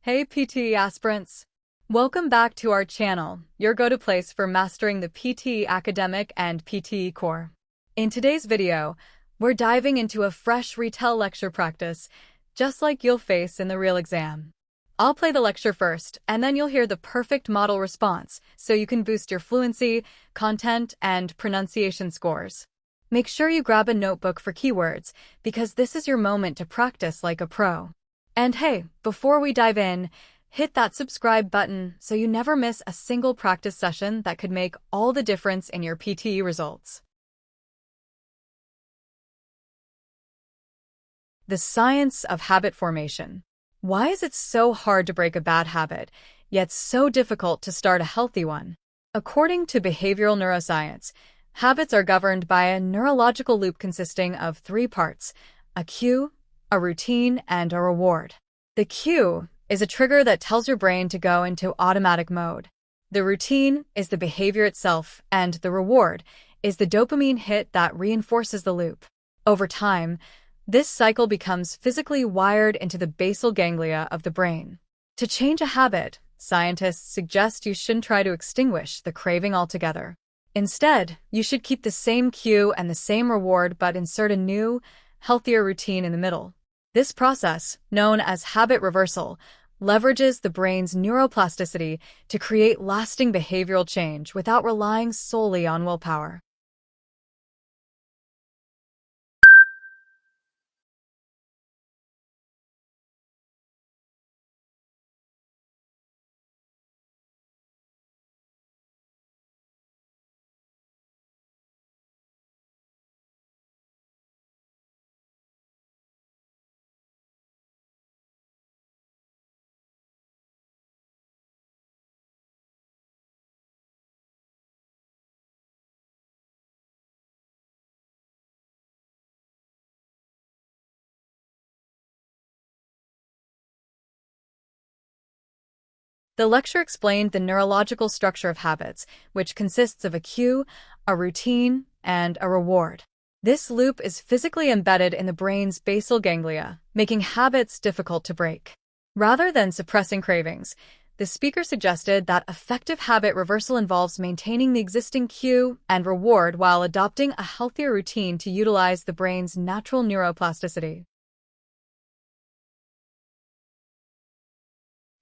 Hey PTE aspirants! Welcome back to our channel, your go-to place for mastering the PTE academic and PTE core. In today's video, we're diving into a fresh Retell lecture practice, just like you'll face in the real exam. I'll play the lecture first, and then you'll hear the perfect model response, so you can boost your fluency, content, and pronunciation scores. Make sure you grab a notebook for keywords, because this is your moment to practice like a pro. And hey, before we dive in, hit that subscribe button so you never miss a single practice session that could make all the difference in your PTE results. The science of habit formation. Why is it so hard to break a bad habit, yet so difficult to start a healthy one? According to behavioral neuroscience, habits are governed by a neurological loop consisting of three parts: a cue, a routine, and a reward. The cue is a trigger that tells your brain to go into automatic mode. The routine is the behavior itself, and the reward is the dopamine hit that reinforces the loop. Over time, this cycle becomes physically wired into the basal ganglia of the brain. To change a habit, scientists suggest you shouldn't try to extinguish the craving altogether. Instead, you should keep the same cue and the same reward but insert a new, healthier routine in the middle. This process, known as habit reversal, leverages the brain's neuroplasticity to create lasting behavioral change without relying solely on willpower. The lecture explained the neurological structure of habits, which consists of a cue, a routine, and a reward. This loop is physically embedded in the brain's basal ganglia, making habits difficult to break. Rather than suppressing cravings, the speaker suggested that effective habit reversal involves maintaining the existing cue and reward while adopting a healthier routine to utilize the brain's natural neuroplasticity.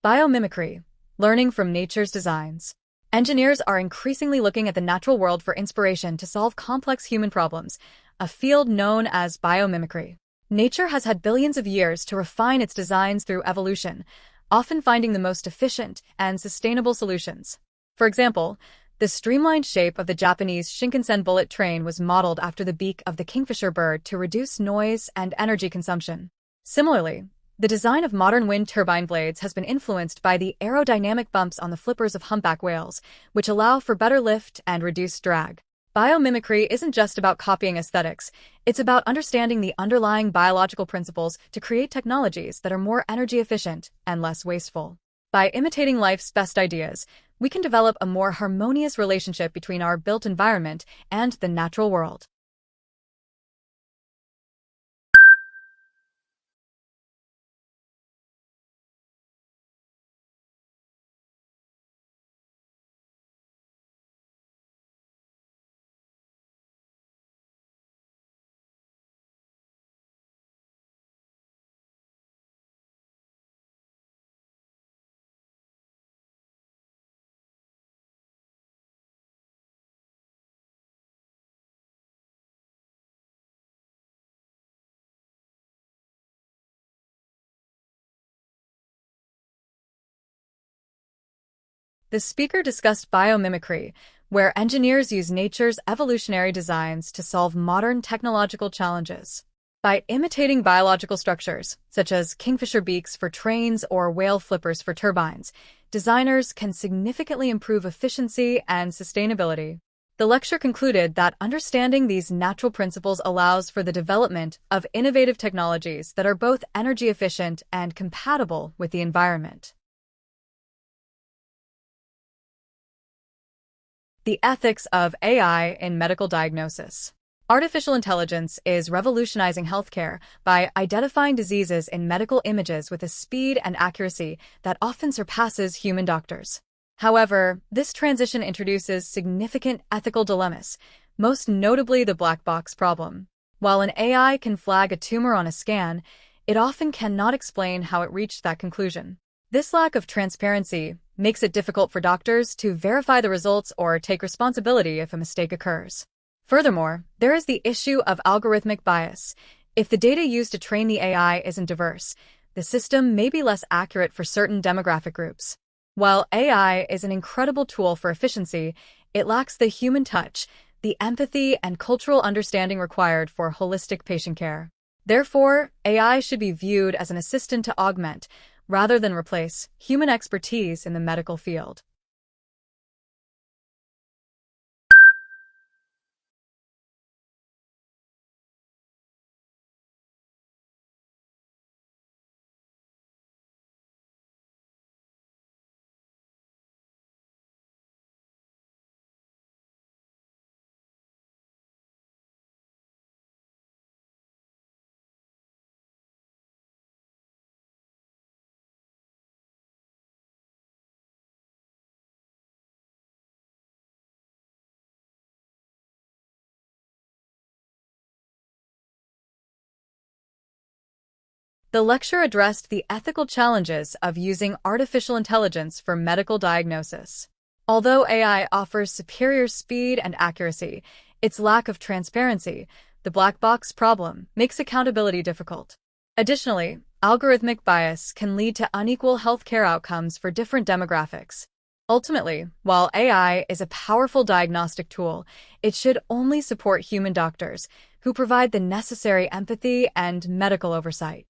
Biomimicry. Learning from nature's designs. Engineers are increasingly looking at the natural world for inspiration to solve complex human problems, a field known as biomimicry. Nature has had billions of years to refine its designs through evolution, often finding the most efficient and sustainable solutions. For example, the streamlined shape of the Japanese Shinkansen bullet train was modeled after the beak of the kingfisher bird to reduce noise and energy consumption. Similarly, the design of modern wind turbine blades has been influenced by the aerodynamic bumps on the flippers of humpback whales, which allow for better lift and reduced drag. Biomimicry isn't just about copying aesthetics, it's about understanding the underlying biological principles to create technologies that are more energy efficient and less wasteful. By imitating life's best ideas, we can develop a more harmonious relationship between our built environment and the natural world. The speaker discussed biomimicry, where engineers use nature's evolutionary designs to solve modern technological challenges. By imitating biological structures, such as kingfisher beaks for trains or whale flippers for turbines, designers can significantly improve efficiency and sustainability. The lecture concluded that understanding these natural principles allows for the development of innovative technologies that are both energy efficient and compatible with the environment. The ethics of AI in medical diagnosis. Artificial intelligence is revolutionizing healthcare by identifying diseases in medical images with a speed and accuracy that often surpasses human doctors. However, this transition introduces significant ethical dilemmas, most notably the black box problem. While an AI can flag a tumor on a scan, it often cannot explain how it reached that conclusion. This lack of transparency makes it difficult for doctors to verify the results or take responsibility if a mistake occurs. Furthermore, there is the issue of algorithmic bias. If the data used to train the AI isn't diverse, the system may be less accurate for certain demographic groups. While AI is an incredible tool for efficiency, it lacks the human touch, the empathy, and cultural understanding required for holistic patient care. Therefore, AI should be viewed as an assistant to augment, rather than replace, human expertise in the medical field. The lecture addressed the ethical challenges of using artificial intelligence for medical diagnosis. Although AI offers superior speed and accuracy, its lack of transparency, the black box problem, makes accountability difficult. Additionally, algorithmic bias can lead to unequal healthcare outcomes for different demographics. Ultimately, while AI is a powerful diagnostic tool, it should only support human doctors who provide the necessary empathy and medical oversight.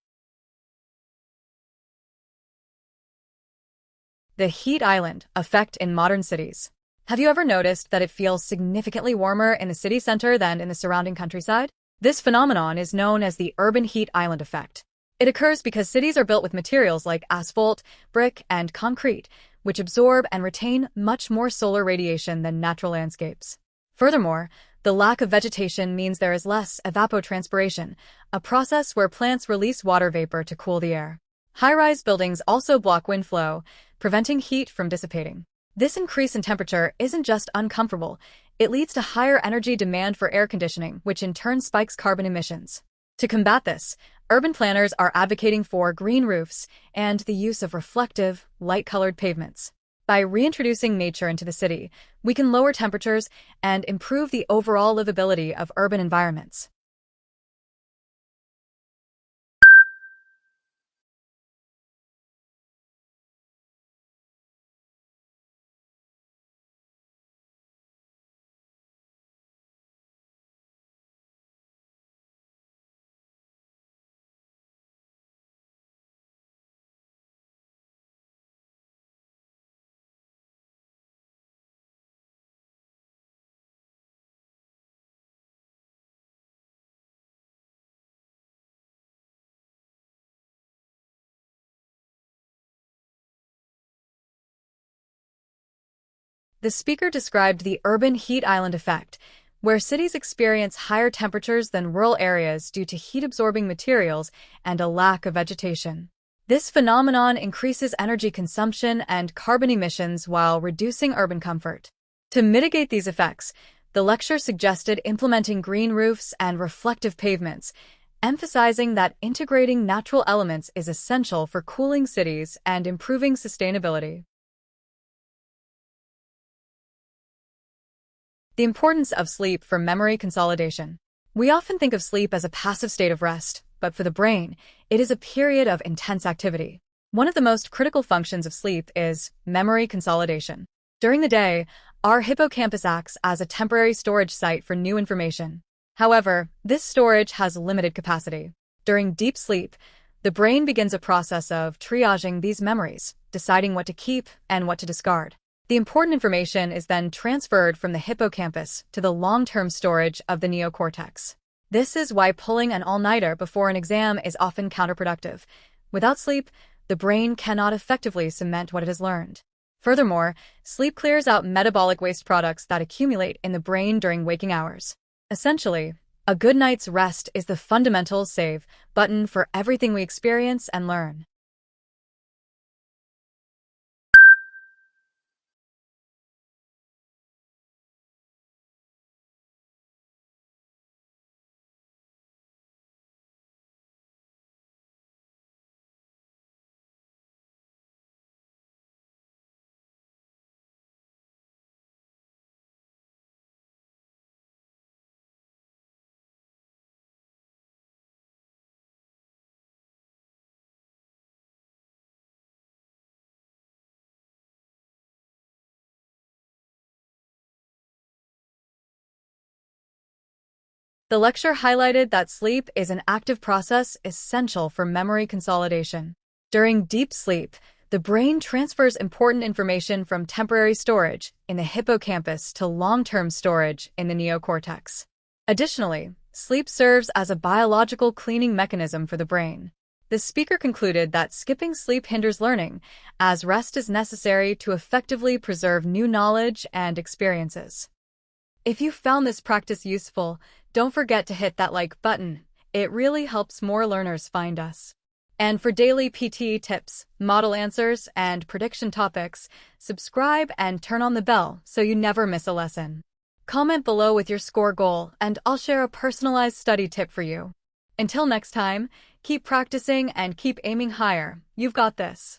The heat island effect in modern cities. Have you ever noticed that it feels significantly warmer in the city center than in the surrounding countryside? This phenomenon is known as the urban heat island effect. It occurs because cities are built with materials like asphalt, brick, and concrete, which absorb and retain much more solar radiation than natural landscapes. Furthermore, the lack of vegetation means there is less evapotranspiration, a process where plants release water vapor to cool the air. High-rise buildings also block wind flow, preventing heat from dissipating. This increase in temperature isn't just uncomfortable, it leads to higher energy demand for air conditioning, which in turn spikes carbon emissions. To combat this, urban planners are advocating for green roofs and the use of reflective, light-colored pavements. By reintroducing nature into the city, we can lower temperatures and improve the overall livability of urban environments. The speaker described the urban heat island effect, where cities experience higher temperatures than rural areas due to heat-absorbing materials and a lack of vegetation. This phenomenon increases energy consumption and carbon emissions while reducing urban comfort. To mitigate these effects, the lecture suggested implementing green roofs and reflective pavements, emphasizing that integrating natural elements is essential for cooling cities and improving sustainability. The importance of sleep for memory consolidation. We often think of sleep as a passive state of rest, but for the brain, it is a period of intense activity. One of the most critical functions of sleep is memory consolidation. During the day, our hippocampus acts as a temporary storage site for new information. However, this storage has limited capacity. During deep sleep, the brain begins a process of triaging these memories, deciding what to keep and what to discard. The important information is then transferred from the hippocampus to the long-term storage of the neocortex. This is why pulling an all-nighter before an exam is often counterproductive. Without sleep, the brain cannot effectively cement what it has learned. Furthermore, sleep clears out metabolic waste products that accumulate in the brain during waking hours. Essentially, A good night's rest is the fundamental save button for everything we experience and learn. The lecture highlighted that sleep is an active process essential for memory consolidation. During deep sleep, the brain transfers important information from temporary storage in the hippocampus to long-term storage in the neocortex. Additionally, sleep serves as a biological cleaning mechanism for the brain. The speaker concluded that skipping sleep hinders learning, as rest is necessary to effectively preserve new knowledge and experiences. If you found this practice useful, don't forget to hit that like button. It really helps more learners find us. And for daily PTE tips, model answers, and prediction topics, subscribe and turn on the bell so you never miss a lesson. Comment below with your score goal, and I'll share a personalized study tip for you. Until next time, keep practicing and keep aiming higher. You've got this.